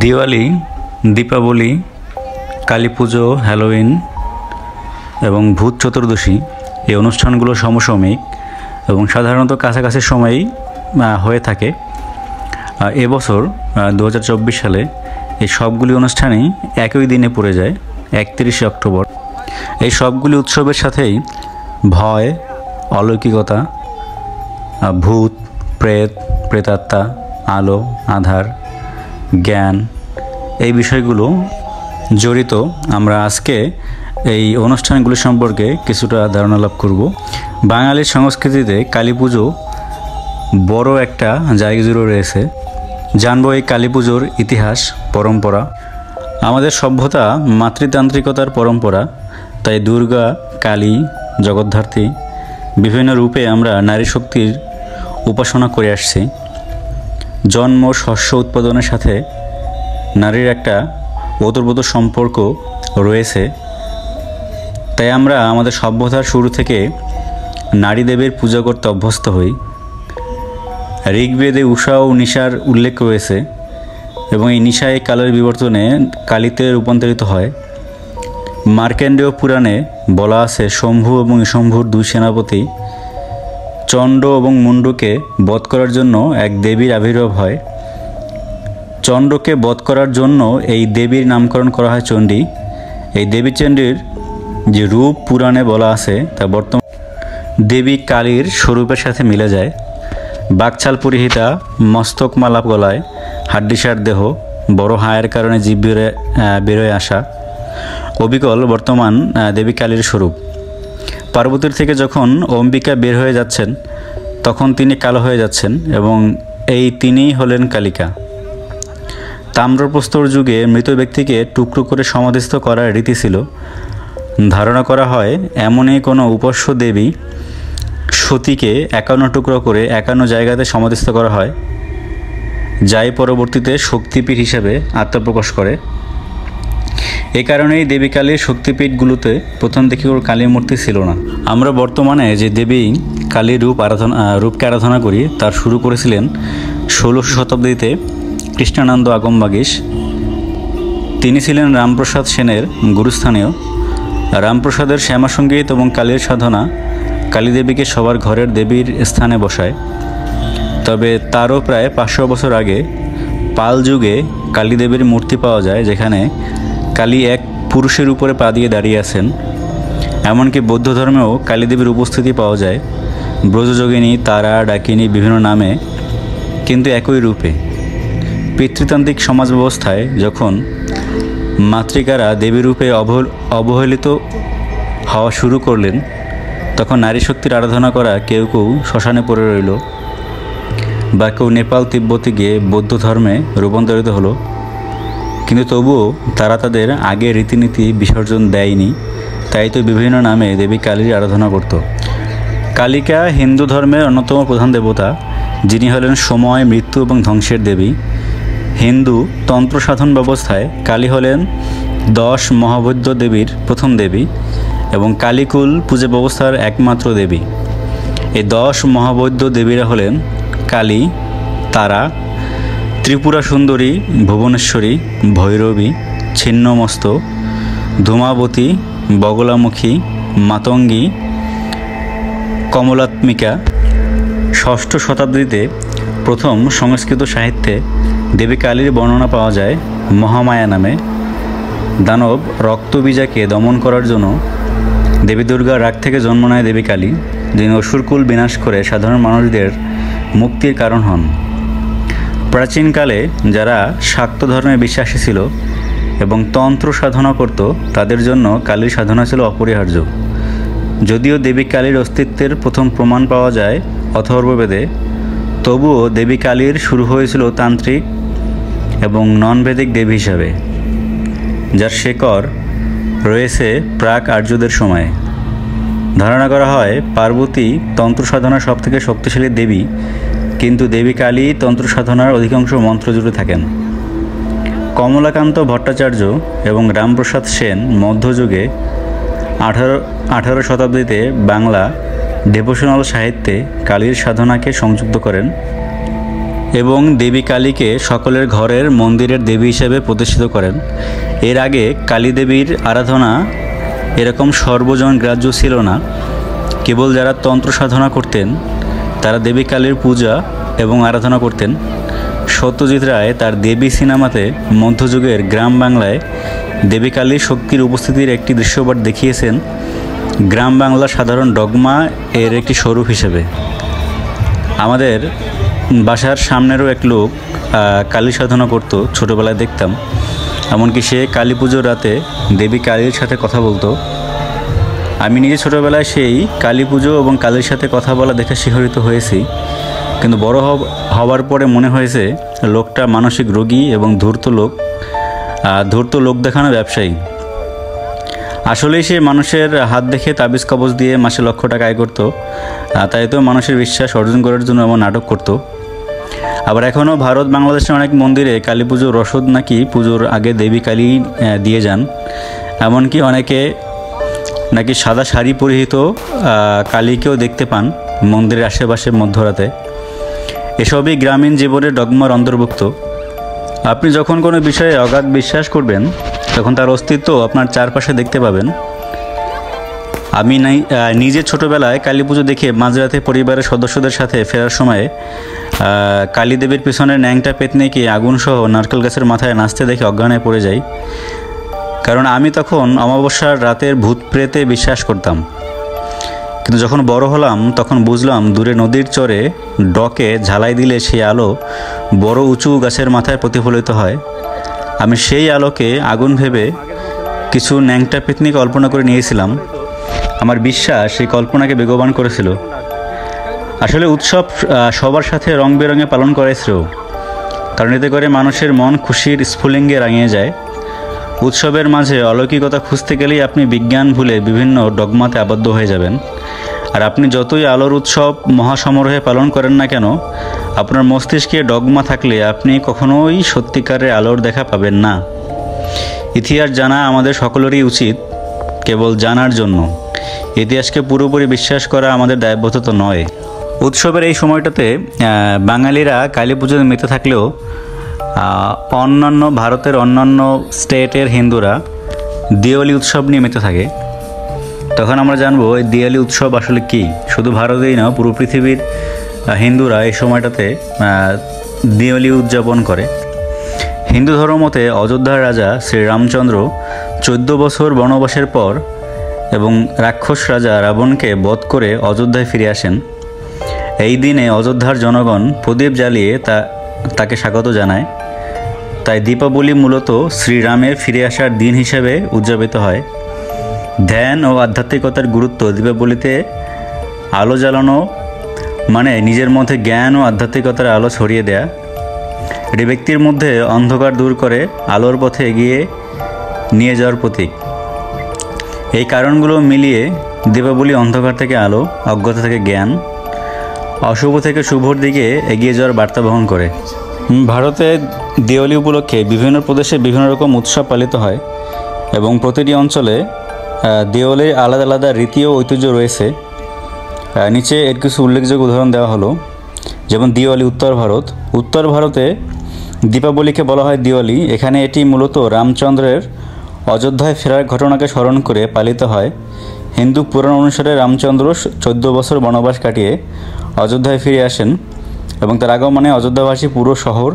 দিওয়ালি, দীপাবলি, কালী পুজো, Halloween এবং ভূত চতুর্দশী এই অনুষ্ঠানগুলো সমসাময়িক এবং সাধারণত কাছাকাছি সময়েই হয়ে থাকে। এবছর 2024 সালে এই সবগুলি অনুষ্ঠানই একই দিনে পড়ে যায়, 31শে অক্টোবর। এই সবগুলি উৎসবের সাথেই ভয়, অলৌকিকতা, ভূত, প্রেত, প্রেতাত্মা, আলো, আধার, জ্ঞান এই বিষয়গুলো জড়িত। আমরা আজকে এই অনুষ্ঠানগুলি সম্পর্কে কিছুটা ধারণা লাভ করব। বাঙালির সংস্কৃতিতে কালী পুজো বড় একটা জায়গা জুড়ে রয়েছে। জানবো এই কালী পুজোর ইতিহাস, পরম্পরা। আমাদের সভ্যতা মাতৃতান্ত্রিকতার পরম্পরা, তাই দুর্গা, কালী, জগদ্ধাত্রী বিভিন্ন রূপে আমরা নারী শক্তির উপাসনা করে আসছি। জন্ম, শস্য উৎপাদনের সাথে নারীর একটা ওতপ্রোত সম্পর্ক রয়েছে। তাই আমরা আমাদের সভ্যতার শুরু থেকে নারী দেবীর পূজা করতে অভ্যস্ত হই। ঋগ্বেদে উষা ও নিশার উল্লেখ রয়েছে এবং এই নিশা এই কালের বিবর্তনে কালীতে রূপান্তরিত হয়। মার্কেন্ডেয় পুরাণে বলা আছে শম্ভু এবং শম্ভুর দুই সেনাপতি চণ্ড এবং মুণ্ডকে বধ করার জন্য এক দেবীর আবির্ভাব হয়। চণ্ডকে বধ করার জন্য এই দেবীর নামকরণ করা হয় চণ্ডী। এই দেবী চণ্ডীর যে রূপ পুরাণে বলা আছে তা বর্তমান দেবী কালীর স্বরূপের সাথে মিলে যায়। বাকছাল পরিহিতা, মস্তকমালা গলায়, হাড্ডিসার দেহ, বড় হায়ের কারণে জীব বেরোয় আসা, অবিকল বর্তমান দেবী কালীর স্বরূপ। পার্বতীর থেকে যখন অম্বিকা বের হয়ে যাচ্ছেন তখন তিনি কালো হয়ে যাচ্ছেন এবং এই তিনিই হলেন কালিকা। তাম্রপ্রস্তর যুগে মৃত ব্যক্তিকে টুকরো করে সমাধিস্থ করার রীতি ছিল। ধারণা করা হয় এমনই কোনো উপাস্য দেবী সতীকে 51 টুকরো করে 51 জায়গাতে সমাধিস্থ করা হয়, যাই পরবর্তীতে শক্তিপীঠ হিসেবে আত্মপ্রকাশ করে। এ কারণেই দেবী কালীর শক্তিপীঠগুলোতে প্রথম দিকে কালী মূর্তি ছিল না। আমরা বর্তমানে যে দেবী কালীর রূপকে আরাধনা করি তার শুরু করেছিলেন 16শো শতাব্দীতে কৃষ্ণানন্দ আগমবাগীশ। তিনি ছিলেন রামপ্রসাদ সেনের গুরুস্থানীয়। রামপ্রসাদের শ্যামাসঙ্গীত এবং কালীর সাধনা কালী দেবীকে সবার ঘরের দেবীর স্থানে বসায়। তবে তারও প্রায় 500 বছর আগে পাল যুগে কালী দেবীর মূর্তি পাওয়া যায়, যেখানে কালী এক পুরুষের উপরে পা দিয়ে দাঁড়িয়ে আছেন। এমনকি বৌদ্ধ ধর্মেও কালী দেবীর উপস্থিতি পাওয়া যায়, ব্রজযোগিনী, তারা, ডাকিনী বিভিন্ন নামে, কিন্তু একই রূপে। পিতৃতান্ত্রিক সমাজ ব্যবস্থায় যখন মাতৃকারা দেবী রূপে অবহেলিত হওয়া শুরু করলেন তখন নারী শক্তির আরাধনা করা কেউ কেউ শ্মশানে পড়ে রইল, বা কেউ নেপাল তিব্বতে গিয়ে বৌদ্ধ ধর্মে রূপান্তরিত হলো। কিন্তু তবুও তারা তাদের আগের রীতিনীতি বিসর্জন দেয়নি, তাই তো বিভিন্ন নামে দেবী কালীর আরাধনা করত। কালিকা হিন্দু ধর্মের অন্যতম প্রধান দেবতা, যিনি হলেন সময়, মৃত্যু এবং ধ্বংসের দেবী। হিন্দু তন্ত্র সাধন ব্যবস্থায় কালী হলেন 10 মহাবৈদ্য দেবীর প্রথম দেবী এবং কালীকুল পূজা ব্যবস্থার একমাত্র দেবী। এই 10 মহাবৈদ্য দেবীরা হলেন কালী, তারা, ত্রিপুরা সুন্দরী, ভুবনেশ্বরী, ভৈরবী, ছিন্নমস্ত, ধূমাবতী, বগলামুখী, মাতঙ্গী, কমলাত্মিকা। 6ষ্ঠ শতাব্দীতে প্রথম সংস্কৃত সাহিত্যে দেবী কালীর বর্ণনা পাওয়া যায় মহামায়া নামে। দানব রক্তবীজাকে দমন করার জন্য দেবী দুর্গার রাগ থেকে জন্ম নেয় দেবী কালী, যিনি অসুরকুল বিনাশ করে সাধারণ মানুষদের মুক্তির কারণ হন। প্রাচীনকালে যারা শাক্ত ধর্মে বিশ্বাসী ছিল এবং তন্ত্র সাধনা করত তাদের জন্য কালীর সাধনা ছিল অপরিহার্য। যদিও দেবী কালীর অস্তিত্বের প্রথম প্রমাণ পাওয়া যায় অথর্ববেদে, তবুও দেবী কালীর শুরু হয়েছিল তান্ত্রিক এবং নন-ভেদিক দেবী হিসাবে, যার শেকড় রয়েছে প্রাক আর্যদের সময়ে। ধারণা করা হয় পার্বতী তন্ত্র সাধনার সবথেকে শক্তিশালী দেবী, কিন্তু দেবী কালী তন্ত্র সাধনার অধিকাংশ মন্ত্র জুড়ে থাকেন। কমলাকান্ত ভট্টাচার্য এবং রামপ্রসাদ সেন মধ্যযুগে 18 শতাব্দীতে বাংলা ডেভোশনাল সাহিত্যে কালীর সাধনাকে সংযুক্ত করেন। এবং দেবী কালীকে সকলের ঘরের মন্দিরের দেবী হিসেবে প্রতিষ্ঠিত করেন। এর আগে কালী দেবীর আরাধনা এরকম সর্বজন গ্রাহ্য ছিল না। কেবল যারা তন্ত্র সাধনা করতেন তারা দেবী কালীর পূজা এবং আরাধনা করতেন। সত্যজিৎ রায় তার দেবী সিনেমাতে মধ্যযুগের গ্রাম বাংলায় দেবী কালীর শক্তির উপস্থিতির একটি দৃশ্যপট দেখিয়েছেন গ্রাম বাংলার সাধারণ ডগমা এর একটি স্বরূপ হিসেবে। আমাদের বাসার সামনেরও এক লোক কালী সাধনা করত, ছোটোবেলায় দেখতাম। এমনকি সে কালী পুজোর রাতে দেবী কালীর সাথে কথা বলতো। আমি নিজে ছোটোবেলায় সেই কালী পুজো এবং কালীর সাথে কথা বলা দেখে শিহরিত হয়েছি, কিন্তু বড় হওয়ার পরে মনে হয়েছে লোকটা মানসিক রোগী এবং ধূর্ত লোক দেখানো ব্যবসায়ী। আসলেই সে মানুষের হাত দেখে তাবিজ কবজ দিয়ে মাসে লক্ষ টাকা আয় করতো, তাই তো মানুষের বিশ্বাস অর্জন করার জন্য এমন নাটক করত। আবার এখনও ভারত বাংলাদেশের অনেক মন্দিরে কালী পুজোর রসদ নাকি পুজোর আগে দেবী কালী দিয়ে যান। এমনকি অনেকে নাকি সাদা শাড়ি পরিহিত কালীকেও দেখতে পান মন্দিরের আশেপাশে মধ্যরাতে। এসবই গ্রামীণ জীবনের ডগমার অন্তর্ভুক্ত। আপনি যখন কোনো বিষয়ে অগাধ বিশ্বাস করবেন তখন তার অস্তিত্ব আপনার চারপাশে দেখতে পাবেন। আমি নিজে ছোটোবেলায় কালী পুজো দেখে মাঝরাতে পরিবারের সদস্যদের সাথে ফেরার সময় কালী দেবীর পিছনে ন্যাংটা পেতনিকে আগুনসহ নারকেল গাছের মাথায় নাচতে দেখে অজ্ঞান হয়ে পড়ে যাই। কারণ আমি তখন অমাবস্যার রাতের ভূত প্রেতে বিশ্বাস করতাম। কিন্তু যখন বড় হলাম তখন বুঝলাম দূরে নদীর চরে ডকে ঝালাই দিলে সেই আলো বড় উঁচু গাছের মাথায় প্রতিফলিত হয়। আমি সেই আলোকে আগুন ভেবে কিছু ন্যাংটা পেতনি কল্পনা করে নিয়েছিলাম। আমার বিশ্বাস সেই কল্পনাকে বেগবান করেছিল। আসলে উৎসব সবার সাথে রং বেরঙে পালন করেছিল, কারণ এতে করে মানুষের মন খুশির স্ফুলিঙ্গে রাঙিয়ে যায়। উৎসবের মাঝে অলৌকিকতা খুঁজতে গেলেই আপনি বিজ্ঞান ভুলে বিভিন্ন ডগমাতে আবদ্ধ হয়ে যাবেন। আর আপনি যতই আলোর উৎসব মহাসমারোহে পালন করেন না কেন, আপনার মস্তিষ্কে ডগমা থাকলে আপনি কখনোই সত্যিকারের আলোর দেখা পাবেন না। ইতিহাস জানা আমাদের সকলেরই উচিত, কেবল জানার জন্য। ইতিহাসকে পুরোপুরি বিশ্বাস করা আমাদের দায়বদ্ধতা নয়। উৎসবের এই সময়টাতে বাঙালিরা কালী পুজোতে মেতে থাকলেও ভারতের অন্যান্য স্টেটের হিন্দুরা দিওয়ালি উৎসব নিয়ে মেতে থাকে। তখন আমরা জানবো এই দিওয়ালি উৎসব আসলে কী। শুধু ভারতেই না, পুরো পৃথিবীর হিন্দুরা এই সময়টাতে দিওয়ালি উদযাপন করে। হিন্দু ধর্মমতে অযোধ্যার রাজা শ্রীরামচন্দ্র 14 বছর বনবাসের পর এবং রাক্ষস রাজা রাবণকে বধ করে অযোধ্যায় ফিরে আসেন। এই দিনে অযোধ্যার জনগণ প্রদীপ জ্বালিয়ে তাকে স্বাগত জানায়। তাই দীপাবলি মূলত শ্রীরামের ফিরে আসার দিন হিসেবে উদযাপিত হয়। ধ্যান ও আধ্যাত্মিকতার গুরুত্ব দীপাবলিতে আলো জ্বালানো মানে নিজের মধ্যে জ্ঞান ও আধ্যাত্মিকতার আলো ছড়িয়ে দেয়া। এটি ব্যক্তির মধ্যে অন্ধকার দূর করে আলোর পথে এগিয়ে নিয়ে যাওয়ার প্রতীক। এই কারণগুলো মিলিয়ে দীপাবলি অন্ধকার থেকে আলো, অজ্ঞতা থেকে জ্ঞান, অশুভ থেকে শুভর দিকে এগিয়ে যাওয়ার বার্তা বহন করে। ভারতে দিওয়ালি উপলক্ষে বিভিন্ন প্রদেশে বিভিন্ন রকম উৎসব পালিত হয় এবং প্রতিটি অঞ্চলে দিওয়ালির আলাদা আলাদা রীতি ও ঐতিহ্য রয়েছে। নিচে এর কিছু উল্লেখযোগ্য উদাহরণ দেওয়া হলো। যেমন দিওয়ালি উত্তর ভারতে দীপাবলিকে বলা হয় দিওয়ালি। এখানে এটি মূলত রামচন্দ্রের অযোধ্যায় ফেরার ঘটনাকে স্মরণ করে পালিত হয়। হিন্দু পুরাণ অনুসারে রামচন্দ্র 14 বছর বনবাস কাটিয়ে অযোধ্যায় ফিরে আসেন এবং তার আগমনে অযোধ্যাবাসী পুরো শহর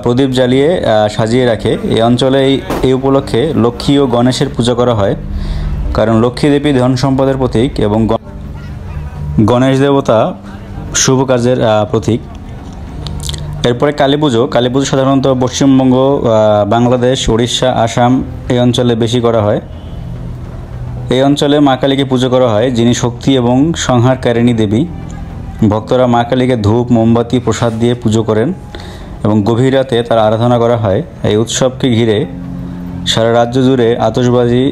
প্রদীপ জ্বালিয়ে সাজিয়ে রাখে। এই অঞ্চলে এই উপলক্ষে লক্ষ্মী ও গণেশের পূজা করা হয়, কারণ লক্ষ্মী দেবী ধন সম্পদের প্রতীক এবং গণেশ দেবতা শুভ কাজের প্রতীক। এরপরে কালী পুজো সাধারণত পশ্চিমবঙ্গ, বাংলাদেশ, উড়িষ্যা, আসাম এই অঞ্চলে বেশি করা হয়। এই অঞ্চলে মা কালীকে পুজো করা হয়, যিনি শক্তি এবং সংহারকারিণী দেবী। ভক্তরা মা কালীকে ধূপ, মোমবাতি, প্রসাদ দিয়ে পুজো করেন এবং গভীর রাতে তার আরাধনা করা হয়। এই উৎসবকে ঘিরে সারা রাজ্য জুড়ে আতশবাজি,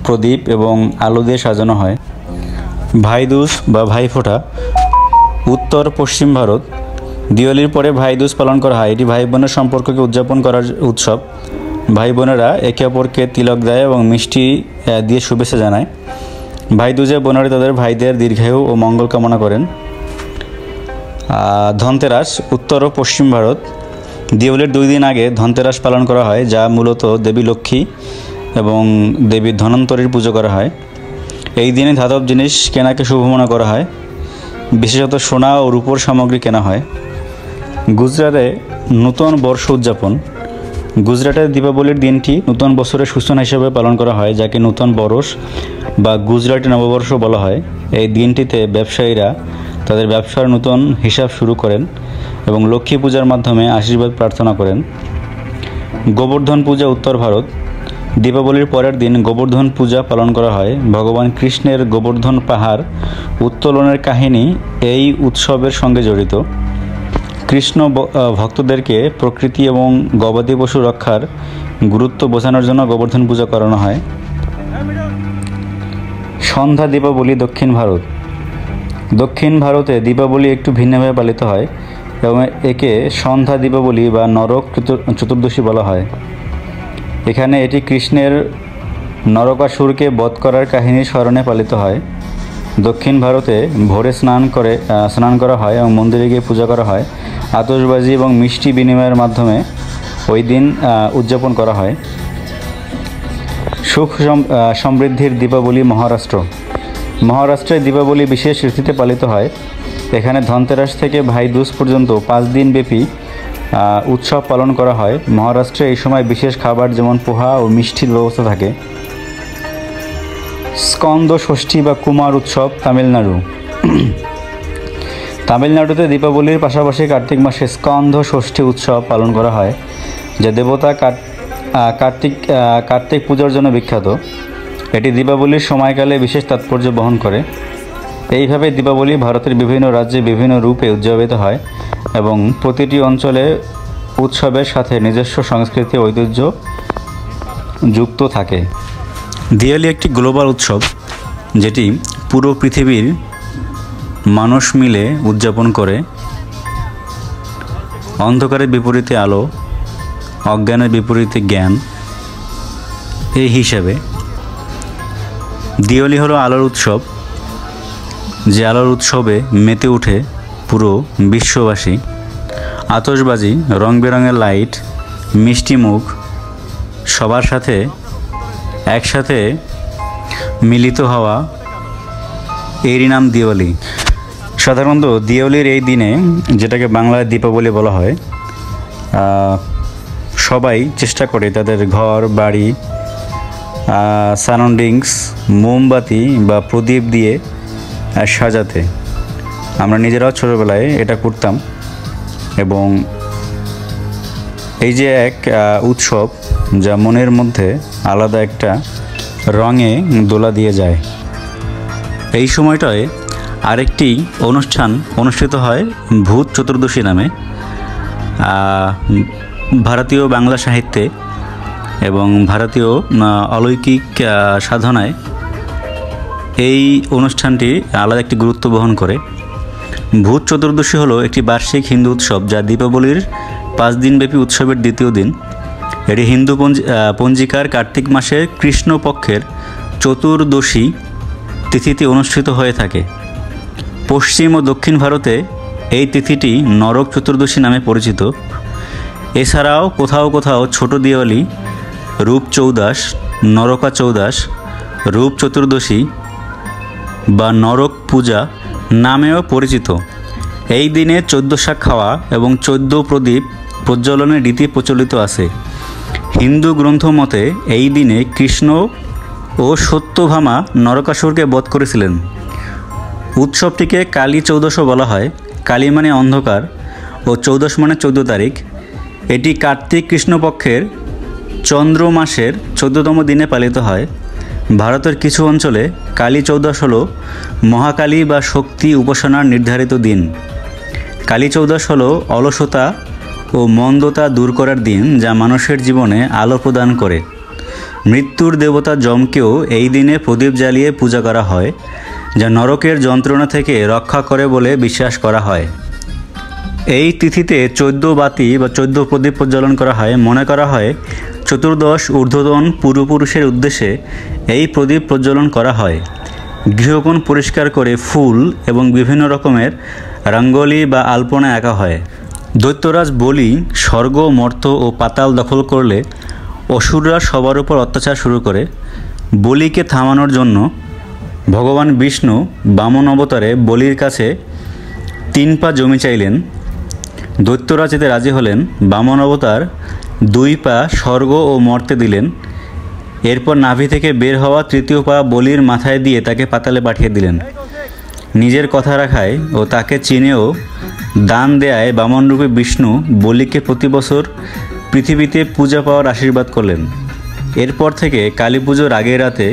প্রদীপ এবং আলো দিয়ে সাজানো হয়। ভাইদুজ বা ভাইফোঁটা উত্তর পশ্চিম ভারত। দিওয়ালির পরে ভাইদুজ পালন করা হয়। এটি ভাই বোনের সম্পর্ককে উদযাপন করার উৎসব। ভাই বোনেরা একে অপরকে তিলক দেয় এবং মিষ্টি দিয়ে শুভেচ্ছা জানায়। ভাইদুজে বোনেরা তাদের ভাইদের দীর্ঘায়ু ও মঙ্গল কামনা করেন। ধনতেরাস উত্তর ও পশ্চিম ভারত। দিওয়ালির 2 দিন আগে ধনতেরাস পালন করা হয়, যা মূলত দেবী লক্ষ্মী এবং দেবী ধন্বন্তরীর পুজো করা হয়। এই দিনে ধাতব জিনিস কেনাকে শুভ মনে করা হয়, বিশেষত সোনা ও রূপোর সামগ্রী কেনা হয়। গুজরাটে নূতন বর্ষ উদযাপন। গুজরাটের দীপাবলির দিনটি নূতন বছরের সূচনা হিসেবে পালন করা হয়, যাকে নূতন বরষ বা গুজরাটি নববর্ষ বলা হয়। এই দিনটিতে ব্যবসায়ীরা তাদের ব্যবসার নতুন হিসাব শুরু করেন এবং লক্ষ্মী পূজার মাধ্যমে আশীর্বাদ প্রার্থনা করেন। গোবর্ধন পূজা উত্তর ভারত। দীপাবলির পরের দিন গোবর্ধন পূজা পালন করা হয়। ভগবান কৃষ্ণের গোবর্ধন পাহাড় উত্তোলনের কাহিনী এই উৎসবের সঙ্গে জড়িত। কৃষ্ণ ভক্তদেরকে প্রকৃতি এবং গবাদি পশু রক্ষার গুরুত্ব বোঝানোর জন্য গোবর্ধন পূজা করানো হয়। সন্ধ্যা দীপাবলি দক্ষিণ ভারত। দক্ষিণ ভারতে দীপাবলি একটু ভিন্নভাবে পালিত হয় এবং একে সন্ধ্যা দীপাবলি বা নরক চতুর্দশী বলা হয়। এখানে এটি কৃষ্ণের নরকাসুরকে বধ করার কাহিনীর স্মরণে পালিত হয়। দক্ষিণ ভারতে ভোরে স্নান করা হয় এবং মন্দিরে গিয়ে পূজা করা হয়। আতশবাজি এবং মিষ্টি বিনিময়ের মাধ্যমে ওই দিন উদযাপন করা হয়। সুখ সমৃদ্ধির দীপাবলি মহারাষ্ট্র। মহারাষ্ট্রে দীপাবলি বিশেষ রীতিতে পালিত হয়। এখানে ধনতেরাস থেকে ভাই দুজ পর্যন্ত 5 দিন ব্যাপী উৎসব পালন করা হয়। মহারাষ্ট্রে এই সময় বিশেষ খাবার যেমন পোহা ও মিষ্টির ব্যবস্থা থাকে। স্কন্দ ষষ্ঠী বা কুমার উৎসব তামিলনাড়ু। তামিলনাড়ুতে দীপাবলির পাশাপাশি কার্তিক মাসে স্কন্দ ষষ্ঠী উৎসব পালন করা হয়, যা দেবতা কার্তিক পূজার জন্য বিখ্যাত। এটি দীপাবলির সময়কালে বিশেষ তাৎপর্য বহন করে। এইভাবে দীপাবলি ভারতের বিভিন্ন রাজ্যে বিভিন্ন রূপে উদযাপিত হয় এবং প্রতিটি অঞ্চলে উৎসবের সাথে নিজস্ব সংস্কৃতি ঐতিহ্য যুক্ত থাকে। দিওয়ালি একটি গ্লোবাল উৎসব যেটি পুরো পৃথিবীর মানুষ মিলে উদযাপন করে। অন্ধকারের বিপরীতে আলো, অজ্ঞানের বিপরীতে জ্ঞান, এই হিসাবে দিওয়ালি হলো আলোর উৎসব, যে আলোর উৎসবে মেতে ওঠে পুরো বিশ্ববাসী। আতশবাজি, রং বেরঙের লাইট, মিষ্টি মুখ, সবার সাথে একসাথে মিলিত হওয়া, এরই নাম দিওয়ালি। সাধারণত দিওয়ালির এই দিনে, যেটাকে বাংলায় দীপাবলি বলা হয়, সবাই চেষ্টা করে তাদের ঘর বাড়ি সারাউন্ডিংস মোমবাতি বা প্রদীপ দিয়ে সাজাতে। আমরা নিজেরাও ছোটোবেলায় এটা করতাম এবং এই যে এক উৎসব যা মনের মধ্যে আলাদা একটা রঙে দোলা দিয়ে যায়। এই সময়টায় আরেকটি অনুষ্ঠান অনুষ্ঠিত হয় ভূত চতুর্দশী নামে। ভারতীয় বাংলা সাহিত্যে এবং ভারতীয় অলৌকিক সাধনায় এই অনুষ্ঠানটি আলাদা একটি গুরুত্ব বহন করে। ভূত চতুর্দশী হলো একটি বার্ষিক হিন্দু উৎসব যা দীপাবলির 5 দিনব্যাপী উৎসবের দ্বিতীয় দিন। এটি হিন্দু পঞ্জিকার কার্তিক মাসের কৃষ্ণপক্ষের চতুর্দশী তিথিতে অনুষ্ঠিত হয়ে থাকে। পশ্চিম ও দক্ষিণ ভারতে এই তিথিটি নরক চতুর্দশী নামে পরিচিত। এছাড়াও কোথাও কোথাও ছোট দিওয়ালি, রূপ চৌদাস, নরকা চৌদাস, রূপ চতুর্দশী বা নরক পূজা নামেও পরিচিত। এই দিনে 14 শাক খাওয়া এবং 14 প্রদীপ প্রজ্বলনের রীতি প্রচলিত আছে। হিন্দু গ্রন্থ মতে এই দিনে কৃষ্ণ ও সত্যভামা নরকাসুরকে বধ করেছিলেন। উৎসবটিকে কালী চৌদশ বলা হয়। কালী মানে অন্ধকার ও চৌদশ মানে 14 তারিখ। এটি কার্তিক কৃষ্ণপক্ষের চন্দ্র মাসের 14তম দিনে পালিত হয়। ভারতের কিছু অঞ্চলে কালী চৌদশ হল মহাকালী বা শক্তি উপাসনার নির্ধারিত দিন। কালী চৌদশ হল অলসতা ও মন্দতা দূর করার দিন, যা মানুষের জীবনে আলো প্রদান করে। মৃত্যুর দেবতা যমকেও এই দিনে প্রদীপ জ্বালিয়ে পূজা করা হয়, যা নরকের যন্ত্রণা থেকে রক্ষা করে বলে বিশ্বাস করা হয়। এই তিথিতে 14 বাতি বা 14 প্রদীপ প্রজ্বলন করা হয়। মনে করা হয় চতুর্দশ ঊর্ধ্বতন পূর্বপুরুষের উদ্দেশ্যে এই প্রদীপ প্রজ্বলন করা হয়। গৃহকোণ পরিষ্কার করে ফুল এবং বিভিন্ন রকমের রঙ্গোলি বা আলপনা আঁকা হয়। দৈত্যরাজ বলি স্বর্গ, মর্ত্য ও পাতাল দখল করলে অসুররা সবার উপর অত্যাচার শুরু করে। বলিকে থামানোর জন্য ভগবান বিষ্ণু বামন অবতারে বলির কাছে 3 পা জমি চাইলেন। দৈত্যরাজ এতে রাজি হলেন। বামন অবতার 2 পা স্বর্গ ও মর্তে দিলেন। এরপর নাভি থেকে বের হওয়া 3য় পা বলির মাথায় দিয়ে তাকে পাতালে পাঠিয়ে দিলেন। নিজের কথা রাখায় ও তাকে চিনেও দান দেয়ায় বামনরূপে বিষ্ণু বলিকে প্রতি বছর পৃথিবীতে পূজা পাওয়ার আশীর্বাদ করলেন। এরপর থেকে কালী পুজোর আগের রাতে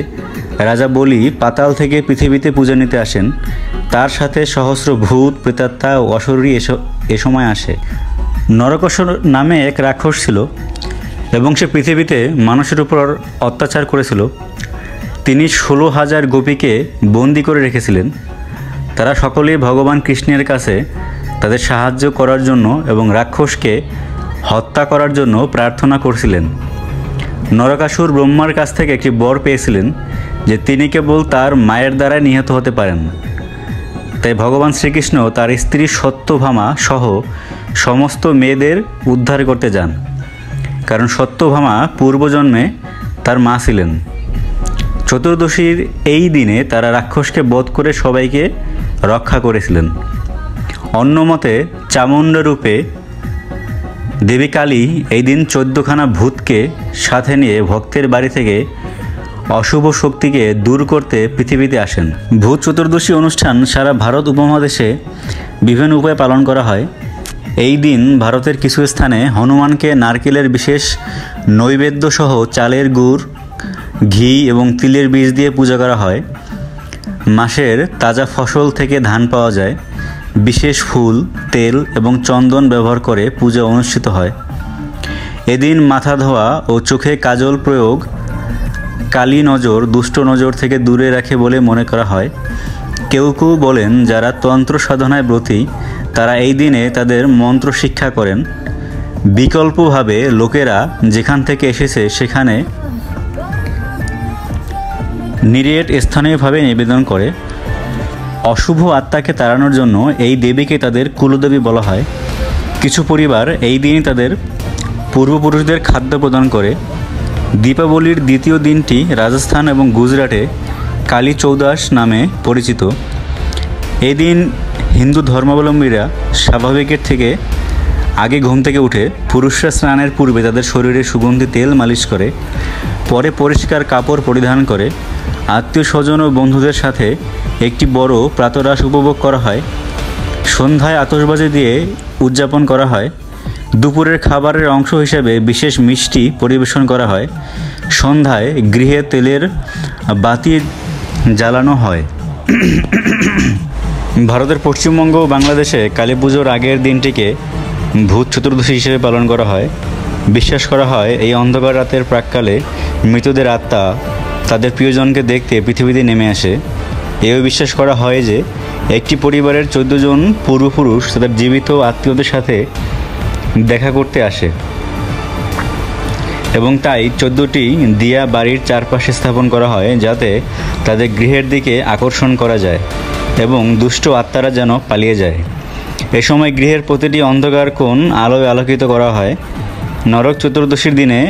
রাজা বলি পাতাল থেকে পৃথিবীতে পূজা নিতে আসেন। তার সাথে সহস্র ভূত, প্রেতাত্মা ও অশরীরী এ সময় আসে। নরকাসুর নামে এক রাক্ষস ছিল এবং সে পৃথিবীতে মানুষের উপর অত্যাচার করেছিল। তিনি 16,000 গোপীকে বন্দি করে রেখেছিলেন। তারা সকলেই ভগবান কৃষ্ণের কাছে তাদের সাহায্য করার জন্য এবং রাক্ষসকে হত্যা করার জন্য প্রার্থনা করছিলেন। নরকাসুর ব্রহ্মার কাছ থেকে একটি বর পেয়েছিলেন যে তিনি কেবল তার মায়ের দ্বারাই নিহত হতে পারেন। তাই ভগবান শ্রীকৃষ্ণ তার স্ত্রী সত্যভামা সহ সমস্ত মেয়েদের উদ্ধার করতে যান, কারণ সত্যভামা পূর্বজন্মে তার মা ছিলেন। চতুর্দশীর এই দিনে তারা রাক্ষসকে বধ করে সবাইকে রক্ষা করেছিলেন। অন্যমতে চামুণ্ডা রূপে দেবী কালী এই দিন 14খানা ভূতকে সাথে নিয়ে ভক্তের বাড়ি থেকে অশুভ শক্তিকে দূর করতে পৃথিবীতে আসেন। ভূত চতুর্দশী অনুষ্ঠান সারা ভারত উপমহাদেশে বিভিন্ন উপায়ে পালন করা হয়। এই দিন ভারতের কিছু স্থানে হনুমানকে নারকেলের বিশেষ নৈবেদ্য সহ চালের গুড়, ঘি এবং তিলের বীজ দিয়ে পূজা করা হয়। মাসের তাজা ফসল থেকে ধান পাওয়া যায়। বিশেষ ফুল, তেল এবং চন্দন ব্যবহার করে পূজা অনুষ্ঠিত হয়। এদিন মাথা ধোয়া ও চোখে কাজল প্রয়োগ কালী নজর, দুষ্ট নজর থেকে দূরে রাখে বলে মনে করা হয়। কেউ কেউ বলেন যারা তন্ত্র সাধনায় ব্রতী তারা এই দিনে তাদের মন্ত্র শিক্ষা করেন। বিকল্পভাবে লোকেরা যেখান থেকে এসেছে সেখানে নিরেট স্থানীয়ভাবে নিবেদন করে। অশুভ আত্মাকে তাড়ানোর জন্য এই দেবীকে তাদের কুলদেবী বলা হয়। কিছু পরিবার এই দিনই তাদের পূর্বপুরুষদের খাদ্য প্রদান করে। দীপাবলির দ্বিতীয় দিনটি রাজস্থান এবং গুজরাটে কালী চৌদাস নামে পরিচিত। এই দিন হিন্দু ধর্মাবলম্বীরা স্বাভাবিকের থেকে আগে ঘুম থেকে উঠে পুরুষরা স্নানের পূর্বে তাদের শরীরে সুগন্ধি তেল মালিশ করে, পরে পরিষ্কার কাপড় পরিধান করে আত্মীয় স্বজন ও বন্ধুদের সাথে একটি বড় প্রাতরাশ উপভোগ করা হয়। সন্ধ্যায় আতশবাজি দিয়ে উদযাপন করা হয়। দুপুরের খাবারের অংশ হিসেবে বিশেষ মিষ্টি পরিবেশন করা হয়। সন্ধ্যায় গৃহে তেলের বাতি জ্বালানো হয়। ভারতের পশ্চিমবঙ্গ ও বাংলাদেশে কালী পুজোর আগের দিনটিকে ভূত চতুর্দশী হিসেবে পালন করা হয়। বিশ্বাস করা হয় এই অন্ধকার রাতের প্রাক্কালে মৃতদের আত্মা তাদের প্রিয়জনকে দেখতে পৃথিবীতে নেমে আসে। এও বিশ্বাস করা হয় যে একটি পরিবারের 14 জন পূর্বপুরুষ তাদের জীবিত আত্মীয়দের সাথে দেখা করতে আসে এবং তাই 14টি দিয়া বাড়ির চারপাশে স্থাপন করা হয় যাতে তাদের গৃহের দিকে আকর্ষণ করা যায় এবং দুষ্ট আত্মারা যেন পালিয়ে যায়। এ সময় গৃহের প্রতিটি অন্ধকার কোণ আলোয় আলোকিত করা হয়। নরক চতুর্দশীর দিনে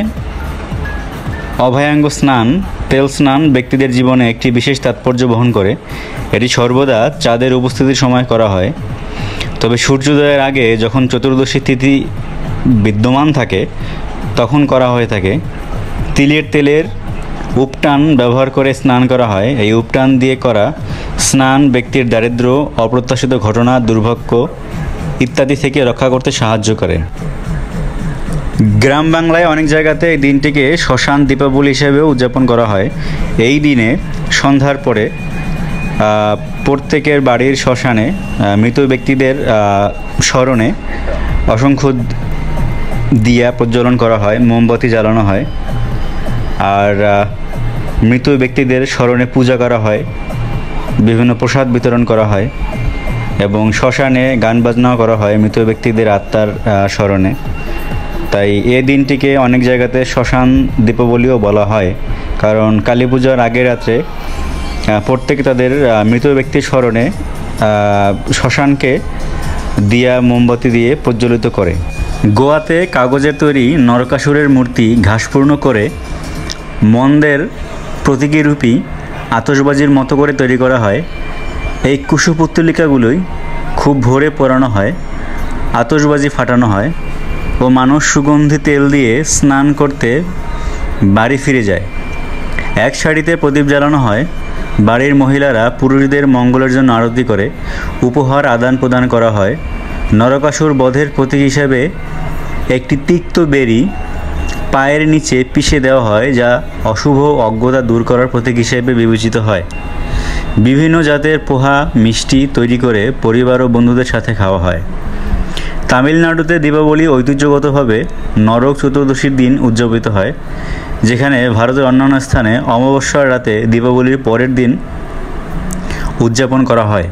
অভয়াঙ্গ স্নান, তেল স্নান ব্যক্তিদের জীবনে একটি বিশেষ তাৎপর্য বহন করে। এটি সর্বদা চাঁদের উপস্থিতির সময় করা হয়। তবে সূর্যোদয়ের আগে যখন চতুর্দশী তিথি বিদ্যমান থাকে তখন করা হয়ে থাকে। তিলের তেলের উপটান ব্যবহার করে স্নান করা হয়। এই উপটান দিয়ে করা স্নান ব্যক্তির দারিদ্র্য, অপ্রত্যাশিত ঘটনা, দুর্ভাগ্য ইত্যাদি থেকে রক্ষা করতে সাহায্য করে। গ্রাম বাংলায় অনেক জায়গাতে এই দিনটিকে শ্মশান দীপাবলি হিসেবেও উদযাপন করা হয়। এই দিনে সন্ধ্যার পরে প্রত্যেকের বাড়ির শ্মশানে মৃত ব্যক্তিদের স্মরণে অসংখ্য দিয়া প্রজ্বলন করা হয়, মোমবাতি জ্বালানো হয়, আর মৃত ব্যক্তিদের স্মরণে পূজা করা হয়, বিভিন্ন প্রসাদ বিতরণ করা হয় এবং শ্মশানে গান বাজনাও করা হয় মৃত ব্যক্তিদের আত্মার স্মরণে। তাই এই দিনটিকে অনেক জায়গাতে শ্মশান দীপাবলিও বলা হয়, কারণ কালী পূজার আগের রাত্রে প্রত্যেকে তাদের মৃত ব্যক্তির স্মরণে শ্মশানকে দিয়া মোমবাতি দিয়ে প্রজ্বলিত করে। গোয়াতে কাগজের তৈরি নরকাসুরের মূর্তি ঘাসপূর্ণ করে মন্দের প্রতীকীরূপী আতশবাজির মতো করে তৈরি করা হয়। এই কুশপুত্তলিকাগুলোই খুব ভোরে পোড়ানো হয়, আতশবাজি ফাটানো হয় ও মানুষ সুগন্ধি তেল দিয়ে স্নান করতে বাড়ি ফিরে যায়। এক সারিতে প্রদীপ জ্বালানো হয়। বাড়ির মহিলারা পুরুষদের মঙ্গলের জন্য আরতি করে উপহার আদান প্রদান করা হয়। নরকাসুর বধের প্রতীক হিসাবে একটি তিক্ত বেরি পায়ের নিচে পিষে দেওয়া হয়, যা অশুভ অজ্ঞতা দূর করার প্রতীক হিসেবে বিবেচিত হয়। বিভিন্ন জাতের পোহা মিষ্টি তৈরি করে পরিবার ও বন্ধুদের সাথে খাওয়া হয়। তামিলনাড়ুতে দীপাবলি ঐতিহ্যগতভাবে নরক চতুর্দশীর দিন উদযাপিত হয়, যেখানে ভারতের অন্যান্য স্থানে অমাবস্যার রাতে দীপাবলির পরের দিন উদযাপন করা হয়।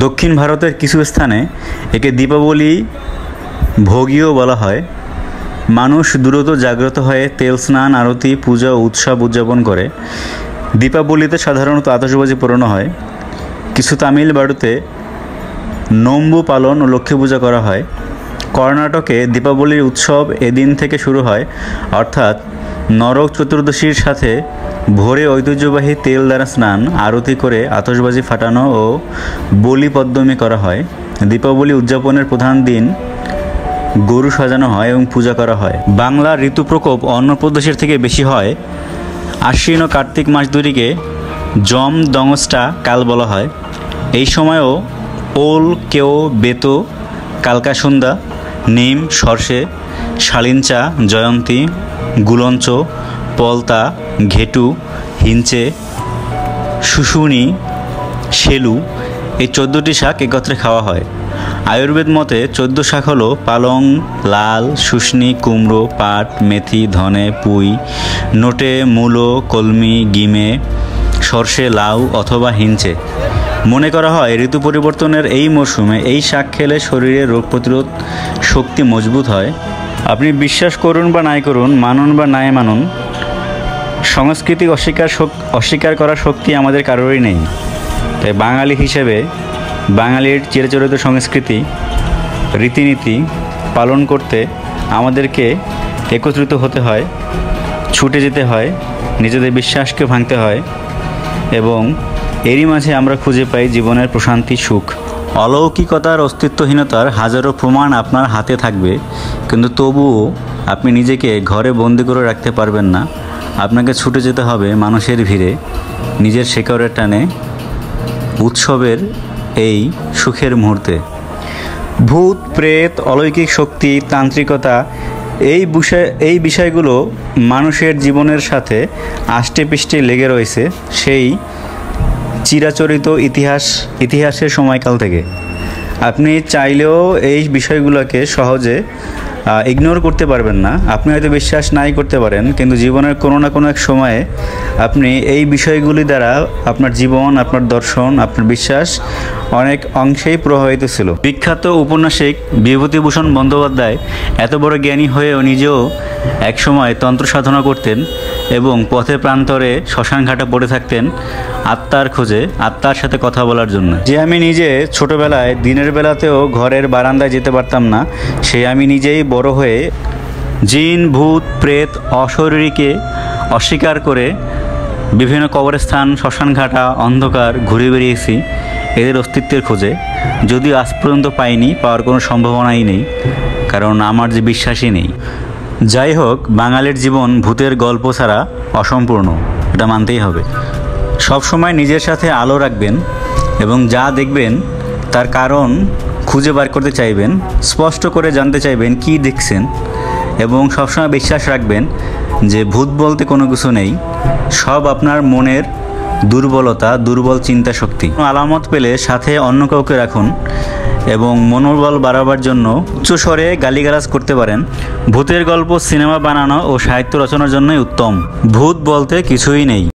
দক্ষিণ ভারতের কিছু স্থানে একে দীপাবলি ভোগীও বলা হয়। মানুষ দ্রুত জাগ্রত হয়ে তেল স্নান, আরতি, পূজা ও উৎসব উদযাপন করে। দীপাবলিতে সাধারণত আতশবাজি পোড়ানো হয়। কিছু তামিলনাড়ুতে নোম্বু পালন ও লক্ষ্মী পূজা করা হয়। কর্ণাটকে দীপাবলির উৎসব এদিন থেকে শুরু হয়, অর্থাৎ নরক চতুর্দশীর সাথে ভোরে ঐতিহ্যবাহী তেল দ্বারা স্নান, আরতি করে আতশবাজি ফাটানো ও বলি পদ্মমি করা হয়। দীপাবলি উদযাপনের প্রধান দিন গরু সাজানো হয় এবং পূজা করা হয়। বাংলার ঋতু প্রকোপ অন্য প্রদেশের থেকে বেশি হয়। আশ্বিন ও কার্তিক মাস দুটিকে জম দংষ্টা কাল বলা হয়। এই সময়ও ওল, কেও, বেতো, কালকাসুন্দা, নিম, সর্ষে, শালিনচা, জয়ন্তী, গুলঞ্চ, পলতা, ঘেটু, হিঞ্চে, শুশুনি, শেলু এই 14টি শাক একত্রে খাওয়া হয়। আয়ুর্বেদ মতে 14 শাক হলো পালং, লাল, শুষ্নি, কুমড়ো, পাট, মেথি, ধনে, পুঁই, নোটে, মূলো, কলমি, গিমে, সর্ষে, লাউ অথবা হিঞ্চে। মনে করা হয় ঋতু পরিবর্তনের এই মরশুমে এই শাক খেলে শরীরের রোগ প্রতিরোধ শক্তি মজবুত হয়। আপনি বিশ্বাস করুন বা নাই করুন, মানুন বা নাই মানুন, সংস্কৃতি অস্বীকার করার শক্তি আমাদের কারোরই নেই। তাই বাঙালি হিসেবে বাঙালির চিরাচরিত সংস্কৃতি, রীতিনীতি পালন করতে আমাদেরকে একত্রিত হতে হয়, ছুটে যেতে হয়, নিজেদের বিশ্বাসকে ভাঙতে হয় এবং এরই মাঝে আমরা খুঁজে পাই জীবনের প্রশান্তি, সুখ। অলৌকিকতার অস্তিত্বহীনতার হাজারো প্রমাণ আপনার হাতে থাকবে, কিন্তু তবুও আপনি নিজেকে ঘরে বন্দি করে রাখতে পারবেন না। আপনাকে ছুটে যেতে হবে মানুষের ভিড়ে, নিজের শেকড়ের টানে, উৎসবের এই সুখের মুহূর্তে। ভূত, প্রেত, অলৌকিক শক্তি, তান্ত্রিকতা এই বিষয়গুলো মানুষের জীবনের সাথে আষ্টেপৃষ্ঠে লেগে রয়েছে সেই চিরাচরিত ইতিহাসের সময়কাল থেকে। আপনি চাইলেও এই বিষয়গুলোকে সহজে ইগনোর করতে পারবেন না। আপনি হয়তো বিশ্বাস নাই করতে পারেন, কিন্তু জীবনের কোনো না কোনো এক সময়ে আপনি এই বিষয়গুলি দ্বারা আপনার জীবন, আপনার দর্শন, আপনার বিশ্বাস অনেক অংশেই প্রভাবিত ছিল। বিখ্যাত উপন্যাসিক বিভূতিভূষণ বন্দ্যোপাধ্যায় এত বড় জ্ঞানী হয়েও নিজেও একসময় তন্ত্র সাধনা করতেন এবং পথে প্রান্তরে শ্মশানঘাটে পড়ে থাকতেন আত্মার খোঁজে, আত্মার সাথে কথা বলার জন্য। যে আমি নিজে ছোটবেলায় দিনের বেলাতেও ঘরের বারান্দায় যেতে পারতাম না, সে আমি নিজেই বড় হয়ে জিন, ভূত, প্রেত, অশরীরীকে অস্বীকার করে বিভিন্ন কবরস্থান, শ্মশানঘাটা, অন্ধকার ঘুরে বেরিয়েছি এদের অস্তিত্বের খোঁজে। যদিও আজ পর্যন্ত পাইনি, পাওয়ার কোনো সম্ভাবনাই নেই, কারণ আমার যে বিশ্বাসই নেই। যাই হোক, বাঙালির জীবন ভূতের গল্প ছাড়া অসম্পূর্ণ, এটা মানতেই হবে। সবসময় নিজের সাথে আলো রাখবেন এবং যা দেখবেন তার কারণ খুঁজে বার করতে চাইবেন, স্পষ্ট করে জানতে চাইবেন কি দেখছেন এবং সবসময় বিশ্বাস রাখবেন যে ভূত বলতে কোনো কিছু নেই, সব আপনার মনের দুর্বলতা, দুর্বল চিন্তা শক্তি। আলামত পেলে সাথে অন্য কাউকে রাখুন এবং মনোবল বাড়াবার জন্য উচ্চস্বরে গালিগালাজ করতে পারেন। ভূতের গল্প সিনেমা বানানো ও সাহিত্য রচনার জন্যই উত্তম। ভূত বলতে কিছুই নেই।